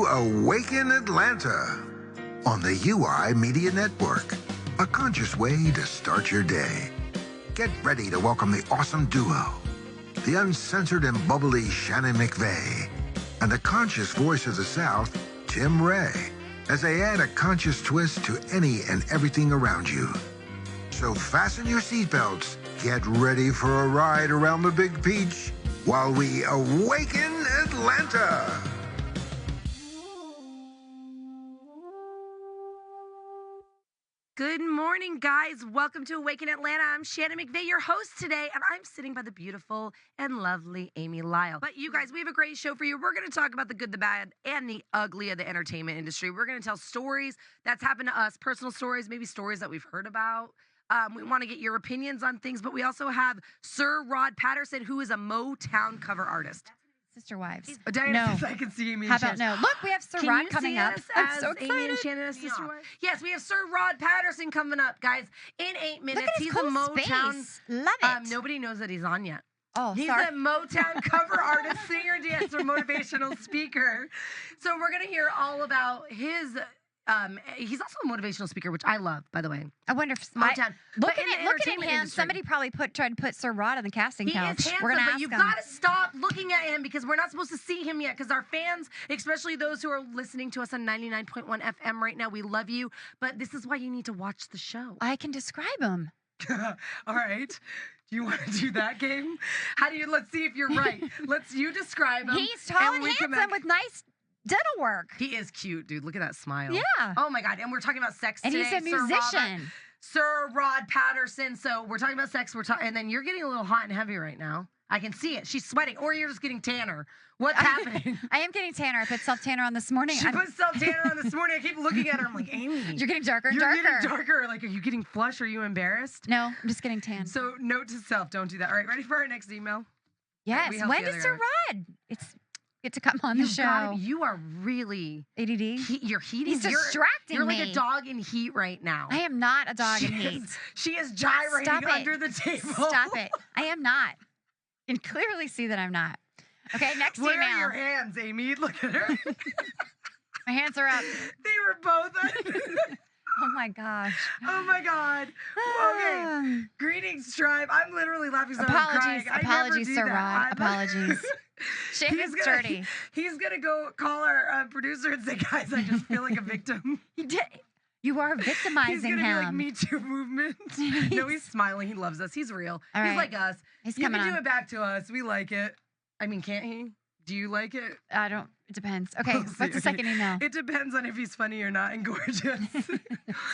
to Awaken Atlanta on the UI Media Network, a conscious way to start your day. Get ready to welcome the awesome duo, the uncensored and bubbly Shannon McVey, and the conscious voice of the South, Tim Ray, as they add a conscious twist to any and everything around you. So fasten your seatbelts, get ready for a ride around the Big Peach while we awaken Atlanta. Good morning, guys. Welcome to Awaken Atlanta. I'm Shannon McVey, your host today, and I'm sitting by the beautiful and lovely Amy Lyle. But you guys, we have a great show for you. We're going to talk about the good, the bad, and the ugly of the entertainment industry. We're going to tell stories that's happened to us, personal stories, maybe stories that we've heard about. We want to get your opinions on things, but we also have Sir Rod Patterson, who is a Motown cover artist. Sister wives. No. I can see Amy. How about no? Look, we have Sir Rod coming up. I'm so excited. Amy and Shannon as sister wives? Yes, we have Sir Rod Patterson coming up, guys, in 8 minutes. Look at his He's cool a Motown. Space. Love it. Nobody knows that he's on yet. Oh, He's sorry. a Motown cover artist, singer, dancer, motivational speaker. So we're going to hear all about his... he's also a motivational speaker, which I love, by the way. I wonder if Motown. looking at him, somebody probably tried to put Sir Rod on the casting couch. He is handsome, we're gonna but ask you've him. got to stop looking at him because we're not supposed to see him yet because our fans, especially those who are listening to us on 99.1 FM right now, we love you, but this is why you need to watch the show. I can describe him. All right. Do you want to do that game? Let's see if you're right. You describe him. He's tall and handsome with nice dental work. He is cute, dude. Look at that smile. Yeah. Oh my God. And we're talking about sex And today. he's a musician. Sir Rod Patterson. So we're talking about sex. And then you're getting a little hot and heavy right now. I can see it. She's sweating. Or you're just getting tanner. What's happening? I am getting tanner. I put self-tanner on this morning. She put self-tanner on this morning. I keep looking at her. I'm like, Amy. You're getting darker and darker. You're getting darker. Like, are you getting flushed? Are you embarrassed? No, I'm just getting tan. So note to self, don't do that. All right, ready for our next email? Yes. When does Sir Rod? Get to come on the show. You are really ADD. You're heating. He's distracting You're me. like a dog in heat right now. I am not a dog in heat. She is gyrating under the table. Stop it. I am not. You can clearly see that I'm not. Okay, next email. Where are your hands, Amy? Look at her. My hands are up. They were both up. Oh my gosh. Oh my God. Okay. Greetings, tribe. I'm literally laughing so I'm crying. Apologies, Sir Rod. Apologies. Shane's dirty. He's going to go call our producer and say, guys, I just feel like a victim. You are victimizing He's gonna him. Be like Me Too movement. No, he's smiling. He loves us. He's real. All he's right. like us. He's you coming can do on. it back to us. We like it. I mean, can't he? Do you like it? I don't. It depends. Okay, what's the second email? It depends on if he's funny or not and gorgeous. Right.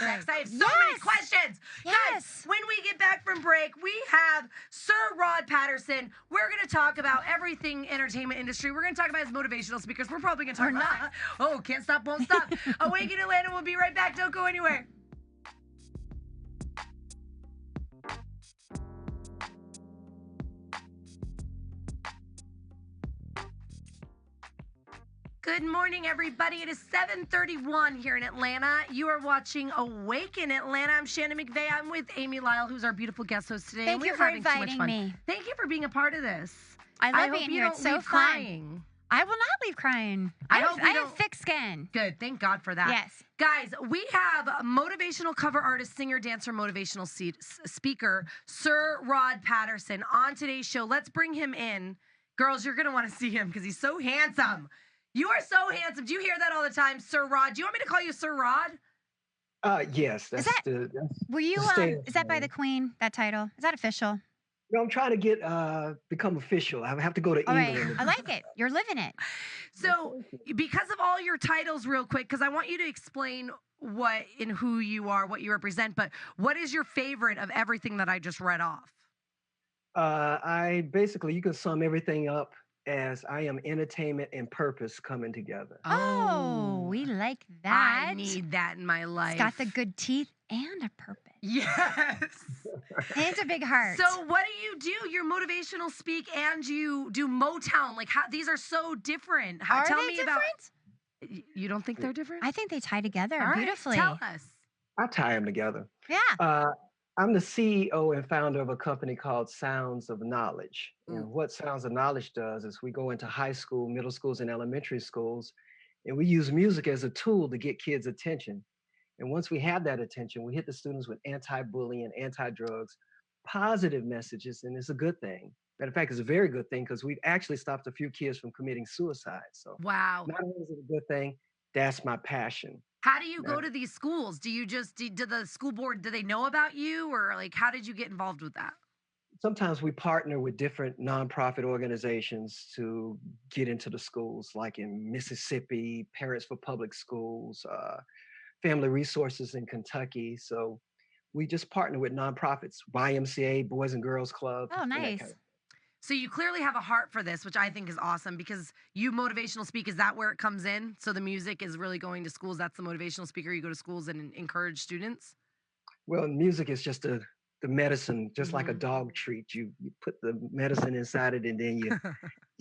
I have so many questions. Yes. Guys, when we get back from break, we have Sir Rod Patterson. We're going to talk about everything entertainment industry. We're going to talk about his motivational speakers. We're probably going to talk about... Oh, can't stop, won't stop. Awaken Atlanta. We'll be right back. Don't go anywhere. Good morning, everybody. It is 7:31 here in Atlanta. You are watching Awaken Atlanta. I'm Shannon McVey. I'm with Amy Lyle, who's our beautiful guest host today. Thank you for inviting me. Thank you for being a part of this. I love being here. It's so fun. Crying. I will not leave crying. I have thick skin. Good. Thank God for that. Yes. Guys, we have a motivational cover artist, singer, dancer, motivational speaker, Sir Rod Patterson, on today's show. Let's bring him in. Girls, you're going to want to see him because he's so handsome. You are so handsome. Do you hear that all the time, Sir Rod? Do you want me to call you Sir Rod? Yes. Is that by the Queen, that title? Is that official? No, I'm trying to get become official. I have to go to England. Right. I like it. You're living it. So, because of all your titles, real quick, because I want you to explain what and who you are, what you represent, but what is your favorite of everything that I just read off? You can sum everything up as I am entertainment and purpose coming together. Oh, we like that. I need that in my life. It's got the good teeth and a purpose. Yes. And a big heart. So what do? You're motivational speak and you do Motown. Like, these are so different. Tell me different? You don't think they're different? I think they tie together All beautifully. Right, tell us. I tie them together. Yeah. I'm the CEO and founder of a company called Sounds of Knowledge. And what Sounds of Knowledge does is we go into high school, middle schools, and elementary schools, And we use music as a tool to get kids' attention. And once we have that attention, we hit the students with anti-bullying, anti-drugs, positive messages, and it's a good thing. Matter of fact, it's a very good thing because we've actually stopped a few kids from committing suicide. So Wow. not only is it a good thing, that's my passion. How do you go Now, to these schools? Do you just do the school board, do they know about you, or like how did you get involved with that? sometimes we partner with different nonprofit organizations to get into the schools, like in Mississippi, Parents for Public Schools, Family Resources in Kentucky. So we just partner with nonprofits, YMCA, Boys and Girls Club, Oh, and that kind nice. of. So you clearly have a heart for this, which I think is awesome because you motivational speak. Is that where it comes in? So the music is really going to schools. That's the motivational speaker. You go to schools and encourage students. Well, music is just the medicine, just like a Mhm. dog treat. You put the medicine inside it, and then you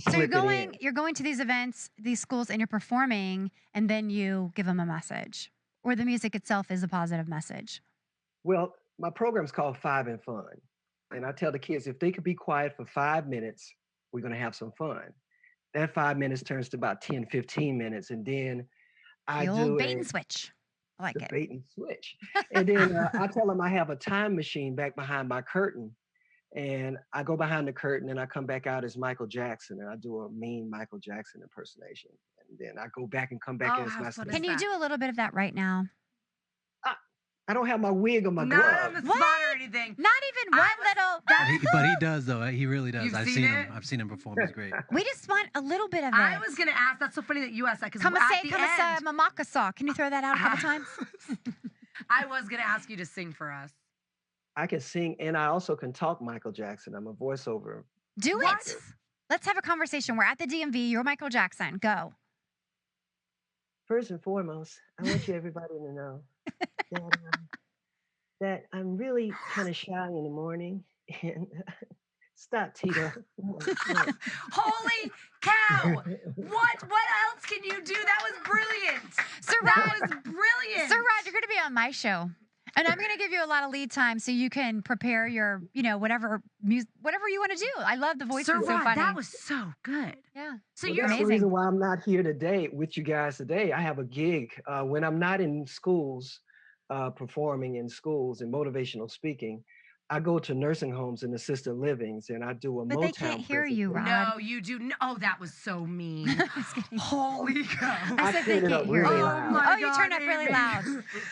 So slip it in. you're going to these events, these schools, and you're performing, and then you give them a message, or the music itself is a positive message. Well, my program's called Five and Fun. And I tell the kids if they could be quiet for 5 minutes, we're going to have some fun. That 5 minutes turns to about 10, 15 minutes. And then I The old do bait and switch. I like the it. bait and switch. And then I tell them I have a time machine back behind my curtain. And I go behind the curtain and I come back out as Michael Jackson and I do a mean Michael Jackson impersonation. And then I go back and come back Oh, as how fun myself. is Can you that? do a little bit of that right now? I don't have my wig or my Not glove. on the What? spot or anything. Not even one little. But he does though. He really does. You've I've seen seen it? him. I've seen him perform. He's great. We just want a little bit of it. I was gonna ask. That's so funny that you asked that because at Kamase, the kamasa, end, mamakasa. Can you throw that out a couple times? I was gonna ask you to sing for us. I can sing and I also can talk Michael Jackson. I'm a voiceover. Do What? it. Let's have a conversation. We're at the DMV. You're Michael Jackson. Go. First and foremost, I want you everybody to know that I'm really kind of shy in the morning. And stop, Tito. Come on. Holy cow! What else can you do? That was brilliant. Sir That Rod, was brilliant. Sir Rod, you're going to be on my show. And I'm going to give you a lot of lead time so you can prepare your, whatever whatever you want to do. I love the voice. Sir It's so Rod, funny. that was so good. Yeah. So Well, you're that's the amazing. reason why I'm not here today with you guys today. I have a gig when I'm not in schools, performing in schools and motivational speaking. I go to nursing homes and assisted livings, and I do a But Motown. they can't hear you, presentation. Rod. no, you do. Oh, that was so mean. Just kidding. Holy cow! I I said they turned it can't up hear really you. loud. my Oh, you turned up really Amy. loud.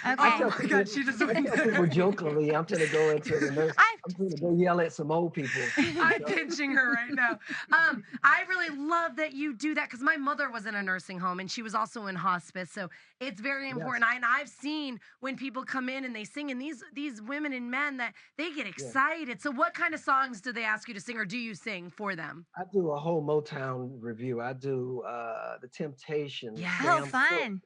I Okay. tell Oh my people, God, she just. I tell people jokingly, I'm gonna go into the nurse. I I'm gonna go yell at some old people. I'm pinching her right now. I really love that you do that because my mother was in a nursing home and she was also in hospice. So it's very important. And I've seen when people come in and they sing, and these women and men that they get excited. So what kind of songs do they ask you to sing, or do you sing for them? I do a whole Motown review. I do The Temptations, Yeah. Oh, Sam Cooke, fun.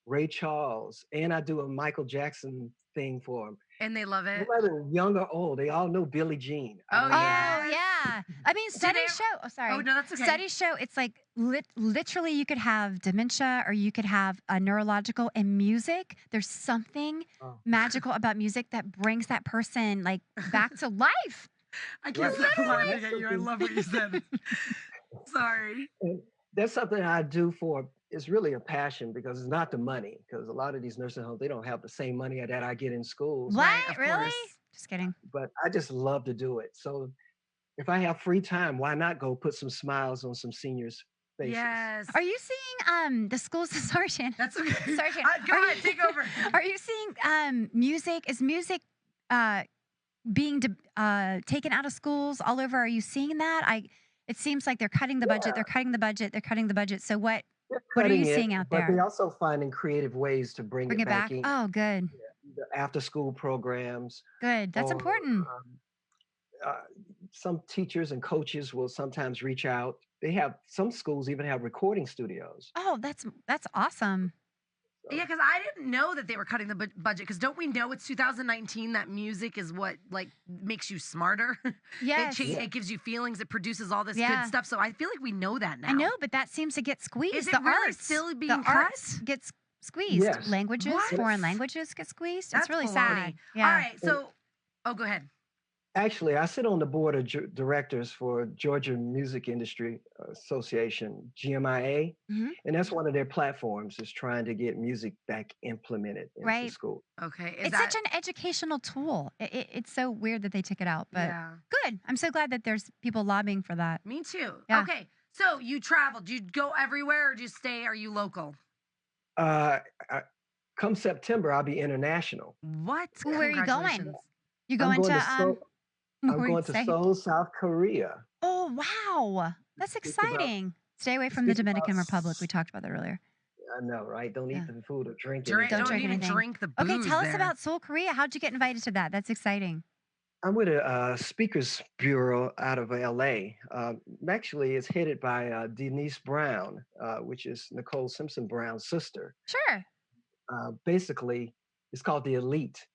Ray Charles, and I do a Michael Jackson thing for them. And they love No it. matter young or old, they all know Billie Jean. I Oh, don't know. Oh, Yes. yeah. I mean, Do they studies ever- show. Oh, sorry. Oh no, that's okay. Studies show it's like literally you could have dementia or you could have a neurological and music. There's something Oh. magical about music that brings that person like back to life. I can't Right. stop laughing at you. I love what you said. Sorry. And that's something I do for. It's really a passion because it's not the money. Because a lot of these nursing homes, they don't have the same money that I get in schools. What? Right, of Really? course. Just kidding. But I just love to do it. So if I have free time, why not go put some smiles on some seniors' faces? Yes. Are you seeing the schools sergeant? That's okay. Sergeant, Go are ahead, you- take over. Are you seeing music? Is music being taken out of schools all over? Are you seeing that? It seems like they're cutting the budget. They're cutting the budget. They're cutting the budget. So what They're What are you cutting it, seeing out But there? they're also finding creative ways to bring bring it it back? in. Oh, good. The after-school programs. Good. That's or, important. Some teachers and coaches will sometimes reach out. They have some schools even have recording studios. Oh, that's awesome. So, Yeah, because I didn't know that they were cutting the budget. Because don't we know it's 2019 that music is what like makes you smarter? Yes. It gives you feelings. It produces all this Yeah. good stuff. So I feel like we know that now. I know, but that seems to get squeezed. Is it the really arts, still the being cut? arts gets squeezed. Yes. Languages, What? foreign languages get squeezed. That's it's really baloney. sad. Yeah. All right. So, oh, go ahead. Actually, I sit on the board of directors for Georgia Music Industry Association, GMIA, Hmm. and that's one of their platforms is trying to get music back implemented into Right. school. Okay. Is It's that such an educational tool. It's so weird that they took it out, but yeah. good. I'm so glad that there's people lobbying for that. Me too. Yeah. Okay. So you traveled. Do you go everywhere or do you stay? Are you local? Uh, come September, I'll be international. What? Where are you going? Congratulations. You I'm going going to to Seoul. where I'm were you going to saying? Seoul, South Korea. Oh wow, that's Speak about exciting. Stay away from the speak about. Dominican Republic. We talked about that earlier. I know, right? Don't Yeah. eat the food or drink Drink, Don't don't drink even anything. drink the booze. Okay, tell us there. about Seoul, Korea. How'd you get invited to that? That's exciting. I'm with a speakers bureau out of LA. Actually, it's headed by Denise Brown, which is Nicole Simpson Brown's sister. Sure. Basically, it's called the Elite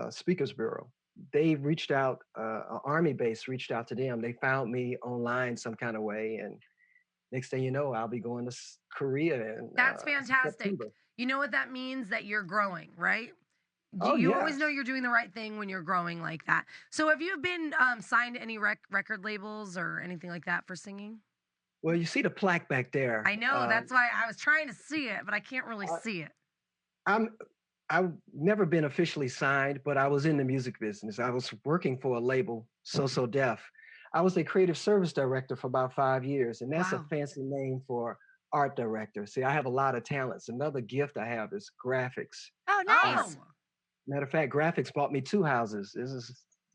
Speakers Bureau. They reached out, Army base reached out to them. They found me online some kind of way. And next thing you know, I'll be going to Korea. And That's fantastic. September. You know what that means? That you're growing, right? Oh, You always yes. know you're doing the right thing when you're growing like that. So have you been signed to any record labels or anything like that for singing? Well, you see the plaque back there. I know. That's why I was trying to see it, but I can't really see it. I've never been officially signed, but I was in the music business. I was working for a label, So Def. I was a creative service director for about 5 years, and that's Wow. a fancy name for art director. See, I have a lot of talents. Another gift I have is graphics. Oh, nice. Oh, Matter of fact, graphics bought me 2 houses.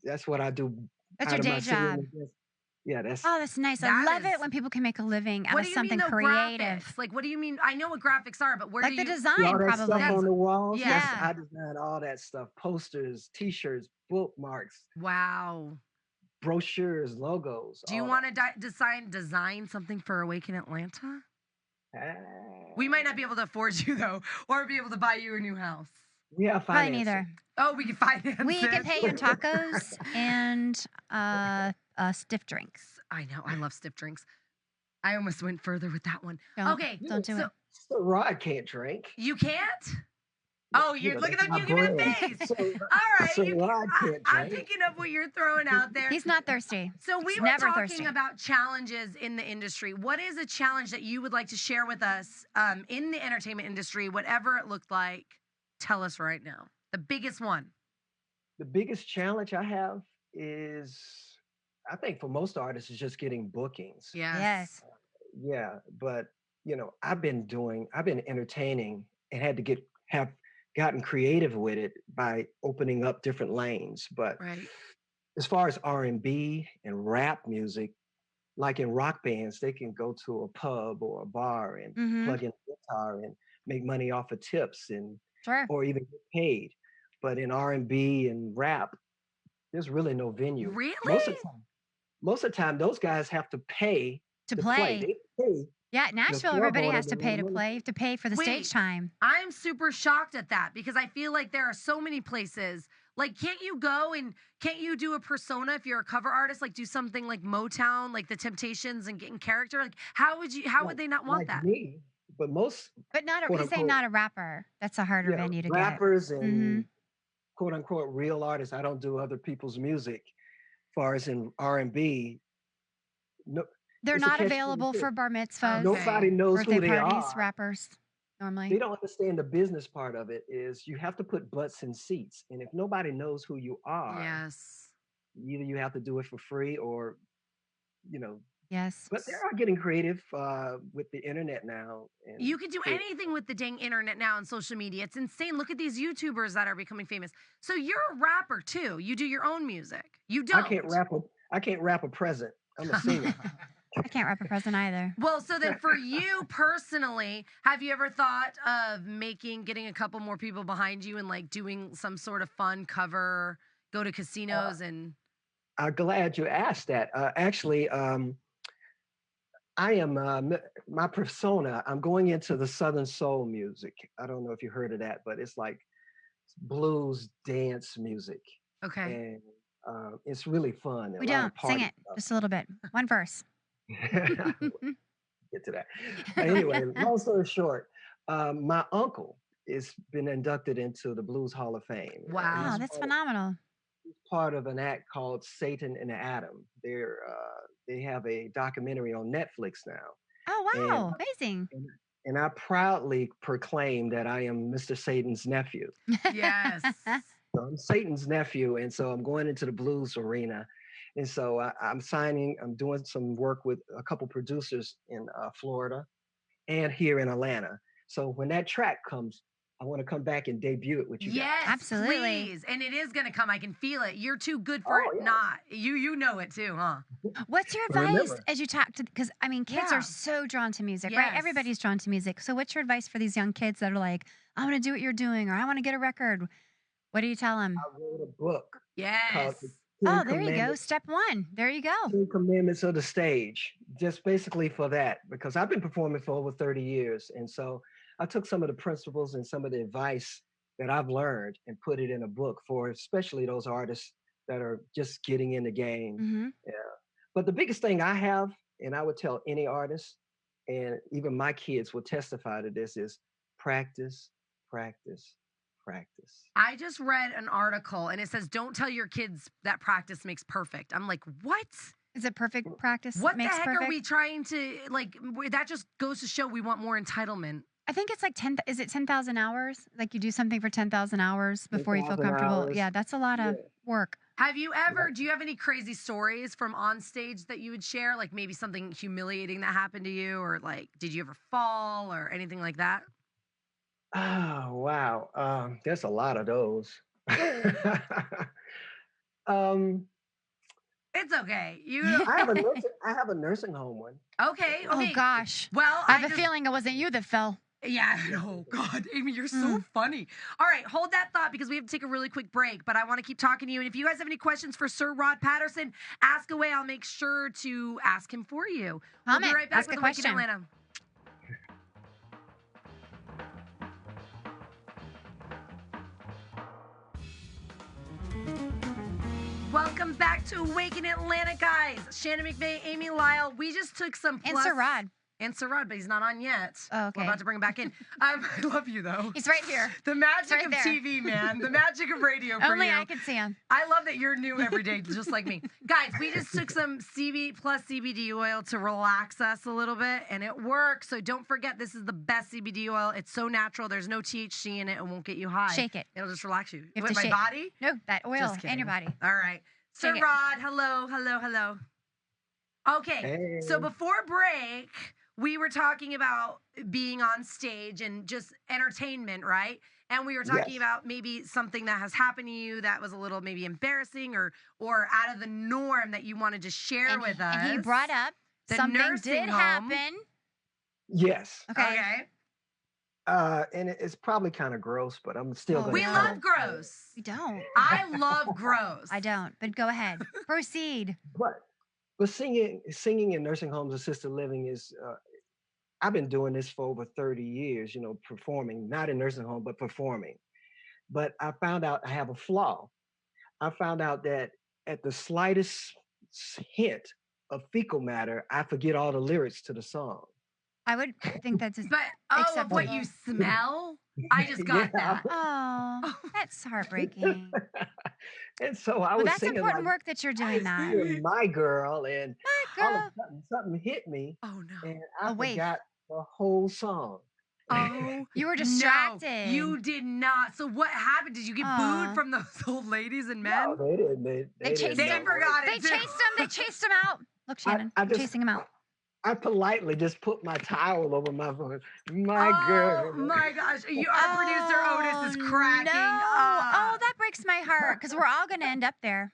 That's what I do. That's out your of my day singing job. and dance. Yeah, that's Oh, that's nice. I That love is- it when people can make a living out what of do you something mean though? creative. Graphics? Like, what do you mean? I know what graphics are, but where Like do the you? design, all that probably. stuff on the walls. Yeah. Yes, I designed all that stuff: posters, T-shirts, bookmarks, Wow. brochures, logos. Do you all want to design something for Awaken Atlanta? that. We might not be able to afford you though, or be able to buy you a new house. We have Probably financing. neither. Oh, we can finance We it. can pay you in tacos and stiff drinks. I know. I love stiff drinks. I almost went further with that one. Don't- Okay, don't do it. So Rod can't drink. you can't. Oh, you're look at that's that. my You give me a brand. face. So, All right, so you Rod can't I'm drink. picking up what you're throwing out there. He's not thirsty. So we He's were never talking thirsty. about challenges in the industry. What is a challenge that you would like to share with us in the entertainment industry, whatever it looked like? Tell us right now. The biggest one. The biggest challenge I have is, I think for most artists, is just getting bookings. Yes. Yeah, but I've been entertaining and had to have gotten creative with it by opening up different lanes. But Right. as far as R&B and rap music, like in rock bands, they can go to a pub or a bar and Mhm. plug in a guitar and make money off of tips Sure. or even get paid. But in R&B and rap, there's really no venue. Really? Most of the time, those guys have to pay To to play. They pay. Yeah, Nashville, club everybody owner has to to pay to run play. You have to pay for the Wait. stage time. I'm super shocked at that because I feel like there are so many places. Like, can't you do a persona if you're a cover artist? Like, do something like Motown, like the Temptations, and get in character. Like, how would they not want like that? me, but most But not quote he's saying unquote, not a rapper. That's a harder venue to rappers get. and quote unquote real artists. I don't do other people's music. As far as in R&B, no, They're it's a not catch-22. available for bar mitzvahs, Nobody knows birthday who they parties, are. rappers, normally. They don't understand the business part of it. Is you have to put butts in seats, and if nobody knows who you are, Yes. either you have to do it for free or, you know. Yes. But they are getting creative with the internet now. And You can do anything with the dang internet now and social media. It's insane. Look at these YouTubers that are becoming famous. So you're a rapper too. You do your own music. You don't. I can't rap a present. I'm a singer. I can't rap a present either. Well, so then for you personally, have you ever thought of getting a couple more people behind you and like doing some sort of fun cover, go to casinos and... I'm glad you asked that. Actually, I am my persona. I'm going into the Southern soul music. I don't know if you heard of that, but it's like blues dance music, Okay. and it's really fun. We don't. Sing it just a little bit. One verse. Get to that. Anyway, long story short, my uncle has been inducted into the Blues Hall of Fame. Wow. Oh, that's phenomenal. part of an act called Satan and Adam. They have a documentary on Netflix now, Oh, and wow. Amazing. and, and I proudly proclaim that I am Mr. Satan's nephew. Yes. So I'm Satan's nephew, and so I'm going into the blues arena, and so I'm doing some work with a couple producers in Florida and here in Atlanta. So when that track comes, I want to come back and debut it with you guys. Yes, Absolutely. please. And it is going to come. I can feel it. You're too good for Oh, it yes. not. You know it too, huh? What's your But advice remember, as you talk to, because I mean, kids Yeah. are so drawn to music, right? Yes. Everybody's drawn to music. So what's your advice for these young kids that are like, I want to do what you're doing, or I want to get a record? What do you tell them? I wrote a book called Yes. The Oh, Ten there you go. Commandments, Step one. There you go. 10 Commandments of the Stage, just basically for that, because I've been performing for over 30 years. And so I took some of the principles and some of the advice that I've learned and put it in a book for especially those artists that are just getting in the game. Hmm. Yeah. But the biggest thing I have, and I would tell any artist, and even my kids will testify to this, is practice, practice, practice. I just read an article and it says, don't tell your kids that practice makes perfect. I'm like, what? Is it perfect practice? What the makes heck perfect? are we trying to, like, that just goes to show we want more entitlement. I think it's like 10, is it 10,000 hours? Like you do something for 10,000 hours before you feel 10,000 comfortable. hours. Yeah, that's a lot of Yeah. work. Have you ever, do you have any crazy stories from on stage that you would share? Like maybe something humiliating that happened to you, or like, did you ever fall or anything like that? Oh, wow. There's a lot of those. um, It's okay. I have a nursing home one. Okay. Oh gosh. Well, I have a just- feeling it wasn't you that fell. Yeah. Oh God, Amy, you're so funny. All right, hold that thought because we have to take a really quick break. But I want to keep talking to you. And if you guys have any questions for Sir Rod Patterson, ask away. I'll make sure to ask him for you. We'll be Comment. right back Ask with a Awaken question. Atlanta. Welcome back to Awaken Atlanta, guys. Shannon McVey, Amy Lyle. We just took some And plus. Sir Rod. And Sir Rod, but he's not on yet. Oh, okay. We're about to bring him back in. I love you, though. He's right here. The magic right of there. TV, man. The magic of radio for Only you. I can see him. I love that you're new every day, just like me. Guys, we just took some CB plus CBD oil to relax us a little bit, and it works. So don't forget, this is the best CBD oil. It's so natural. There's no THC in it. It won't get you high. Shake it. It'll just relax you. You have With to my shake- body? No, that oil Just and kidding. your body. All right. Sir Shake it. Rod, hello, hello, hello. Okay, so Hey. before break, we were talking about being on stage and just entertainment, right? And we were talking Yes. about maybe something that has happened to you that was a little maybe embarrassing or out of the norm that you wanted to share And, with us. and he brought up The something nursing did home. happen. Yes. Okay. And it's probably kind of gross, but I'm still Oh, going We to love gross. We don't. I love gross. I don't. But go ahead. Proceed. But singing in nursing homes, assisted living is. I've been doing this for over 30 years. Performing, not in nursing home, but performing. But I found out I have a flaw. I found out that at the slightest hint of fecal matter, I forget all the lyrics to the song. I would think that's just. But of Acceptable. what you smell, I just got Yeah. that. Oh, that's heartbreaking. And so I Well, was that's singing important like, work that you're "I doing that. see you, my girl," and My all of girl. a sudden something hit me, Oh no. and I A wave. forgot the whole song. Oh, You were no, distracted. you did not. So what happened? Did you get Aw. booed from those old ladies and men? No, they didn't. They didn't chased know. They him. forgot They it too. chased him. They chased him out. Look, Shannon. I I'm just- chasing him out. I politely just put my towel over my voice. My Oh girl. my gosh. Our producer Otis is cracking No. up. Oh, that breaks my heart because we're all going to end up there.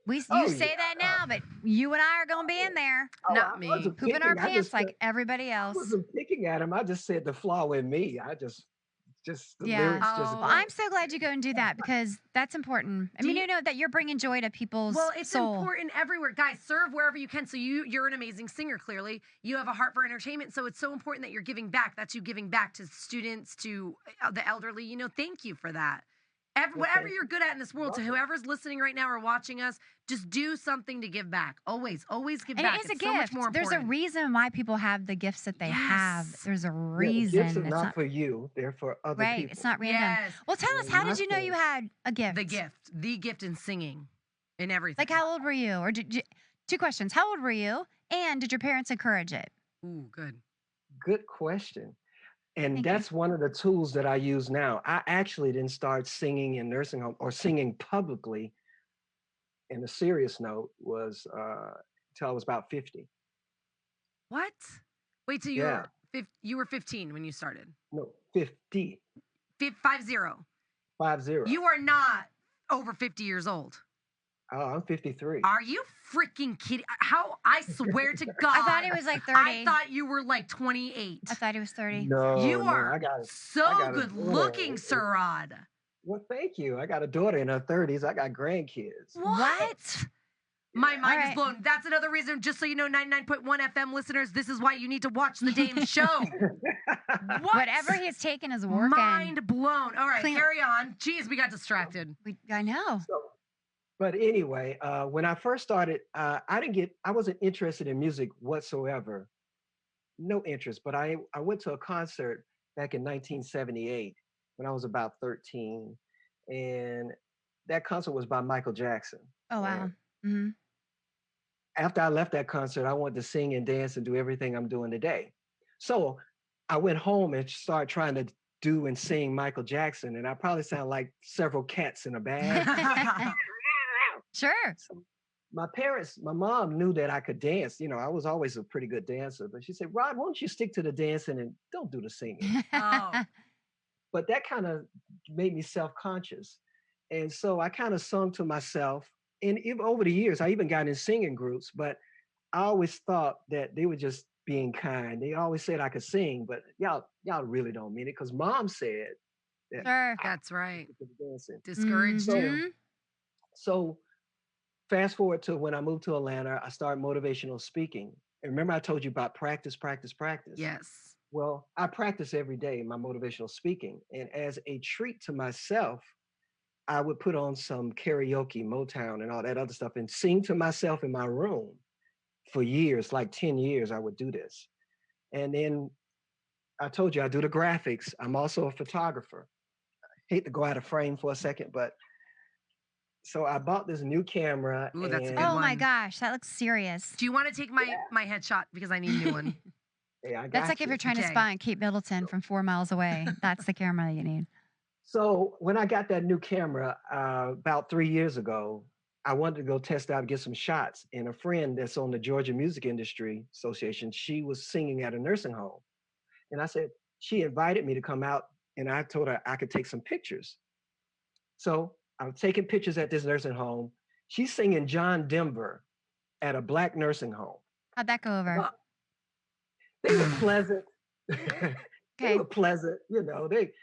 You Oh, say yeah. that now, but you and I are going to be in there, Not I me. wasn't pooping our picking, I pants just like said- everybody I else. wasn't picking at him. I just said the flaw in me. The Yeah. lyrics just. Oh. Well, I'm so glad you go and do that because that's important. I Do mean, you- you know that you're bringing joy to people's Well, it's soul. important everywhere. Guys, serve wherever you can. So you're an amazing singer, clearly. You have a heart for entertainment. So it's so important that you're giving back. That's you giving back to students, to the elderly. Thank you for that. Whatever you're good at in this world, to whoever's listening right now or watching us, just do something to give back. Always give And back. it is a It's so much gift. more There's a important. reason why people have the gifts that they have. Yes. There's a The reason. gifts are It's not not for you. They're for other right. people. It's not random. Yes. Well, tell us, Yeah, how my did you know you thing. had a gift? The gift in singing. in everything. Like, how old were you? Or two questions. How old were you? And did your parents encourage it? Ooh, good. Good question. And Thank you. that's one of the tools that I use now. I actually didn't start singing in nursing home or singing publicly in a serious note was till I was about 50. What? Wait till Yeah. you were 15 when you started. No, 50. 50. 50. You are not over 50 years old. Oh, I'm 53. Are you freaking kidding? How? I swear to God. I thought he was like 30. I thought you were like 28. I thought he was 30. No, You no, are I got so a good daughter. looking, Sir Rod. Well, thank you. I got a daughter in her 30s. I got grandkids. What? My mind is right. blown. That's another reason, just so you know, 99.1 FM listeners, this is why you need to watch the damn show. What? Whatever he's taken is working. Mind blown. All right, Clean- carry on. Jeez, we got distracted. I know. But anyway, when I first started, I wasn't interested in music whatsoever. No interest. But I went to a concert back in 1978 when I was about 13. And that concert was by Michael Jackson. Oh, wow. Mm-hmm. After I left that concert, I wanted to sing and dance and do everything I'm doing today. So I went home and started trying to do and sing Michael Jackson. And I probably sound like several cats in a bag. Sure. So my mom knew that I could dance. You know, I was always a pretty good dancer, but she said, Rod, why don't you stick to the dancing and don't do the singing? Oh. But that kind of made me self-conscious. And so I kind of sung to myself. And even over the years, I even got in singing groups, but I always thought that they were just being kind. They always said I could sing, but y'all really don't mean it because mom said that. Sure. That's right. Dancing. Discouraged you. So fast forward to when I moved to Atlanta, I started motivational speaking. And remember I told you about practice. Yes. Well, I practice every day my motivational speaking. And as a treat to myself, I would put on some karaoke, Motown, and all that other stuff and sing to myself in my room for years, like 10 years, I would do this. And then I told you I do the graphics. I'm also a photographer. I hate to go out of frame for a second, but so I bought this new camera. Ooh, that's a good Oh one. my gosh, that looks serious. Do you want to take my headshot because I need a new one? Hey, I got That's like if you're trying to Okay. spy on Kate Middleton from 4 miles away. That's the camera you need. So when I got that new camera about 3 years ago, I wanted to go test out and get some shots. And a friend that's on the Georgia Music Industry Association, she was singing at a nursing home. And I said, she invited me to come out and I told her I could take some pictures. So I was taking pictures at this nursing home. She's singing John Denver at a Black nursing home. How'd that go over? They were pleasant. They Okay. were pleasant. You know, it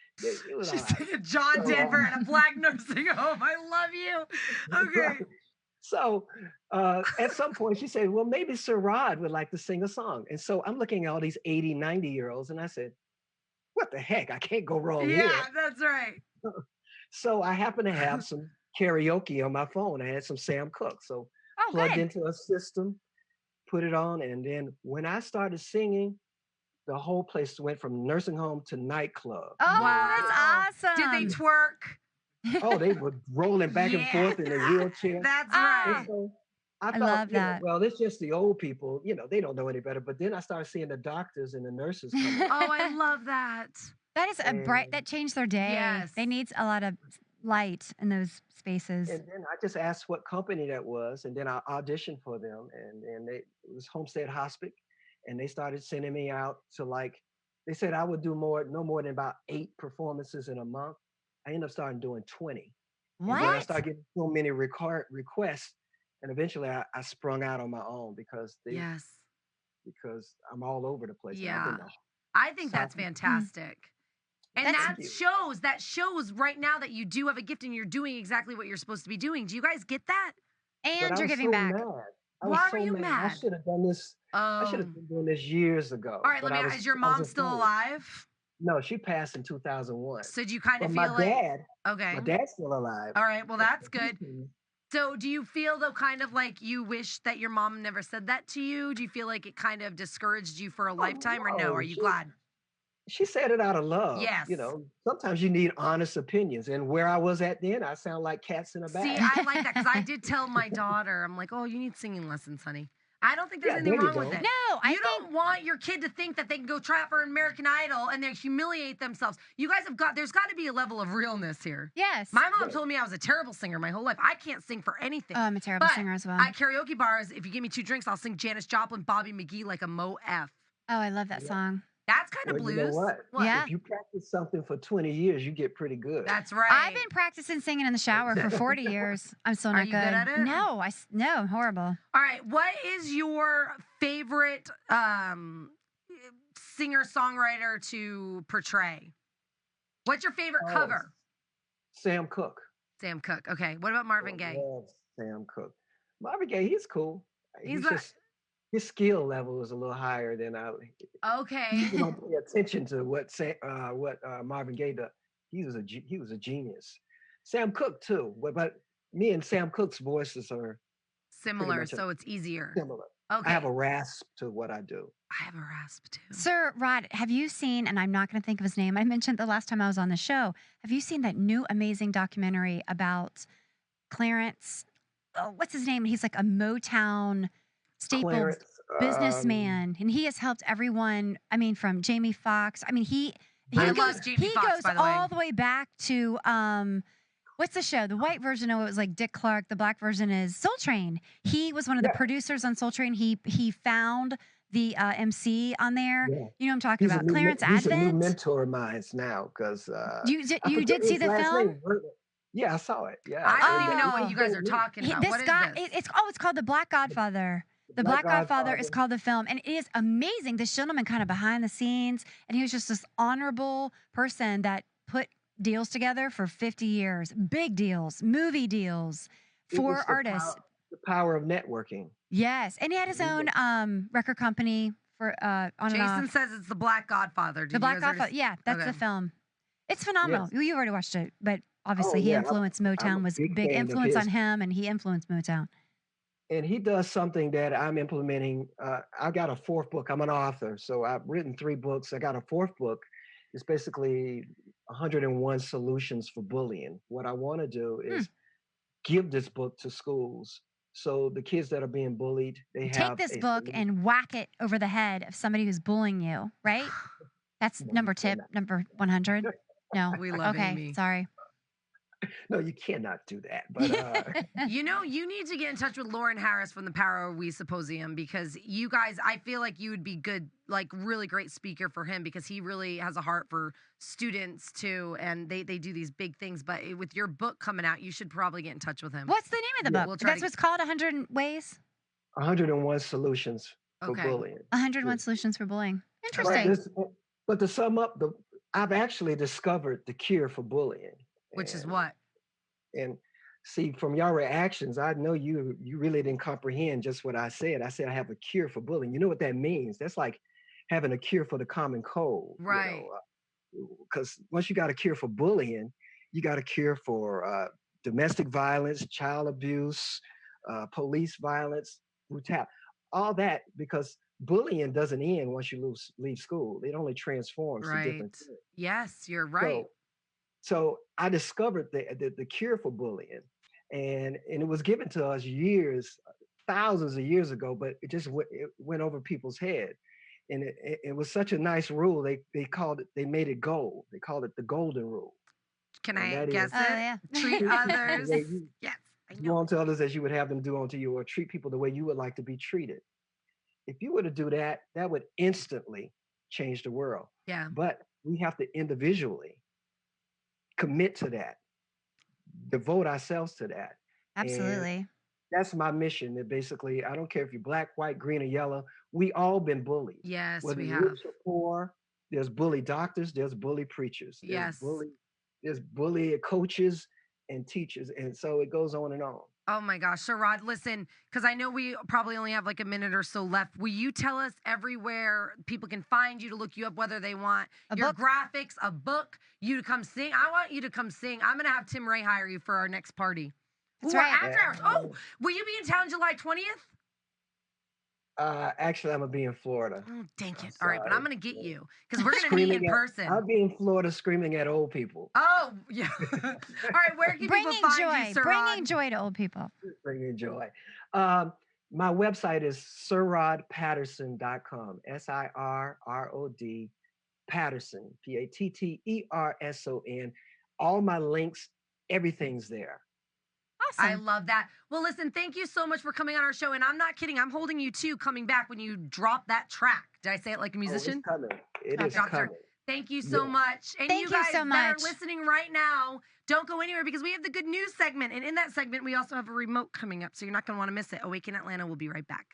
was She's all right. taking John Denver at a Black nursing home. I love you. Okay. So at some point she said, well, maybe Sir Rod would like to sing a song. And so I'm looking at all these 80, 90-year-olds and I said, what the heck? I can't go wrong here. Yeah, that's right. So I happen to have some karaoke on my phone. I had some Sam Cooke. So Oh, plugged good. into a system, put it on. And then when I started singing, the whole place went from nursing home to nightclub. Oh, Wow. that's awesome. Did they twerk? Oh, they were rolling back and forth in a wheelchair. That's Ah. right. And so I thought, love you know, that. well, it's just the old people, you know, they don't know any better. But then I started seeing the doctors and the nurses come Oh, I love that. That is a bright, that changed their day. Yes. They need a lot of light in those spaces. And then I just asked what company that was, and then I auditioned for them, and it was Homestead Hospice, and they started sending me out to they said I would do no more than about 8 performances in a month. I ended up starting doing 20. What? And then I started getting so many requests, and eventually I sprung out on my own because because I'm all over the place. Yeah. I think that's fantastic. And that shows right now that you do have a gift and you're doing exactly what you're supposed to be doing. Do you guys get that? And you're giving back. Why were you mad? mad? I should have done this. I should have been doing this years ago. All right, let me ask, is your mom still alive? No, she passed in 2001. So do you kind of But feel my dad's still alive. All right, well, that's good. So do you feel, though, kind of like you wish that your mom never said that to you? Do you feel like it kind of discouraged you for a lifetime or no? Are you glad? she said it out of love. Yes. You know, sometimes you need honest opinions. And where I was at then, I sound like cats in a See, bag. I like that because I did tell my daughter, I'm like, oh, you need singing lessons, honey. I don't think there's Yeah, anything there you wrong with go. it. No, I You don't want your kid to think that they can go try out for American Idol and they humiliate themselves. You guys there's got to be a level of realness here. yes. My mom told me I was a terrible singer my whole life. I can't sing for anything. Oh, I'm a terrible But singer as well. at karaoke bars, if you give me 2 drinks, I'll sing Janis Joplin, Bobby McGee like a Mo F. Oh, I love that Yeah. song. That's kind of Well, blues. you know what? Yeah. If you practice something for 20 years, you get pretty good. That's right. I've been practicing singing in the shower for 40 years. I'm still Are not you good. good at it? No, no, I'm horrible. All right. What is your favorite singer-songwriter to portray? What's your favorite Oh, cover? Sam Cooke. Sam Cooke. Okay. What about Marvin Gaye? Love Sam Cooke. Marvin Gaye, he's cool. He's He's not- just his skill level is a little higher than I. Okay. People don't pay attention to what Marvin Gaye does. He was a genius. Sam Cooke too, but me and Sam Cooke's voices are Similar, much so it's easier. similar. Okay. I have a rasp to what I do. I have a rasp too. Sir Rod, have you seen, and I'm not going to think of his name, I mentioned the last time I was on the show, have you seen that new amazing documentary about Clarence? Oh, what's his name? He's like a Motown staple Clarence, businessman, and he has helped everyone. I mean, from Jamie Foxx. I mean, he I goes, love Jamie he Foxx, goes by the way. all the way back to what's the show? The white version of it was like Dick Clark. The black version is Soul Train. He was one of the Yeah. producers on Soul Train. He found the MC on there. Yeah. You know what I'm talking He's about? Clarence he's a new Advent. mentor of mine now because You did see the film? Yeah, I saw it. Yeah, I don't Oh. even know what you guys are talking about. This What is guy, this? it's called The Black Godfather. The Black Godfather is called the film, and it is amazing. This gentleman kind of behind the scenes, and he was just this honorable person that put deals together for 50 years, big deals, movie deals for artists. The power of networking. Yes, and he had his own record company for on and Jason off. says it's the Black Godfather. Did The you Black guys already Godfather. Yeah, that's Okay. the film. It's phenomenal. Yes. You've already watched it, but obviously he yeah, influenced Motown. a Was big big fan of influence on his. him, and he influenced Motown. And he does something that I'm implementing. I got a 4th book. I'm an author, so I've written 3 books. I got a 4th book. It's basically 101 solutions for bullying. What I want to do is give this book to schools, so the kids that are being bullied, they have Take this a book solution. and whack it over the head of somebody who's bullying you, right? That's No, number you tip, cannot. number 100. No. We love Okay, Amy. sorry. No, you cannot do that. But You know, you need to get in touch with Lauren Harris from the Power of We Symposium because you guys, I feel like you would be good, like really great speaker for him because he really has a heart for students too, and they do these big things. But with your book coming out, you should probably get in touch with him. What's the name of the Yeah, book? we'll try That's to- what's called 100 Ways? 101 solutions for Okay. bullying. 101 Yeah. solutions for bullying. But, Interesting. but to sum up, I've actually discovered the cure for bullying. Which is And- what? And see, from your reactions, I know you really didn't comprehend just what I said. I said I have a cure for bullying. You know what that means? That's like having a cure for the common cold. Right. Because once you got a cure for bullying, you got a cure for domestic violence, child abuse, police violence, brutality, all that, because bullying doesn't end once you leave school. It only transforms to Right. different things. Yes, you're right. So I discovered the cure for bullying, and it was given to us thousands of years ago, but it went over people's head, and it was such a nice rule. They made it gold. They called it the golden rule. Can And I that guess is- it? Oh, yeah. Treat others. The way you Yes, I do know. unto others as you would have them do unto you, or treat people the way you would like to be treated. If you were to do that, that would instantly change the world. Yeah. But we have to individually commit to that, devote ourselves to that. Absolutely. That's my mission. That basically, I don't care if you're black, white, green, or yellow. We all been bullied. Yes, Whether we you're have. rich or poor, there's bully doctors, there's bully preachers, Yes. there's bully coaches and teachers, and so it goes on and on. Oh my gosh. So Rod, listen, because I know we probably only have like a minute or so left. Will you tell us everywhere people can find you to look you up, whether they want A your book? graphics, a book, you to come sing? I want you to come sing. I'm going to have Tim Ray hire you for our next party. That's Ooh, right. After hours. Oh, will you be in town July 20th? Actually, I'm gonna be in Florida. Oh, dang I'm it. All right, but I'm sorry. going to get you because we're going to meet in person. I'll be in Florida screaming at old people. Oh, yeah. All right, where can people Bringing find joy, you, Sir bringing Rod? joy to old people. Bringing joy. My website is sirrodpatterson.com. SIRROD Patterson, PATTERSON. All my links, everything's there. I Awesome. love that. Well, listen, thank you so much for coming on our show. And I'm not kidding. I'm holding you too coming back when you drop that track. Did I say it like a musician? Oh, it's coming. It is Drops her. coming. Thank you so Yeah. much. And Thank you you guys so that much. are listening right now, don't go anywhere because we have the good news segment. And in that segment, we also have a remote coming up. So you're not going to want to miss it. Awaken Atlanta will be right back.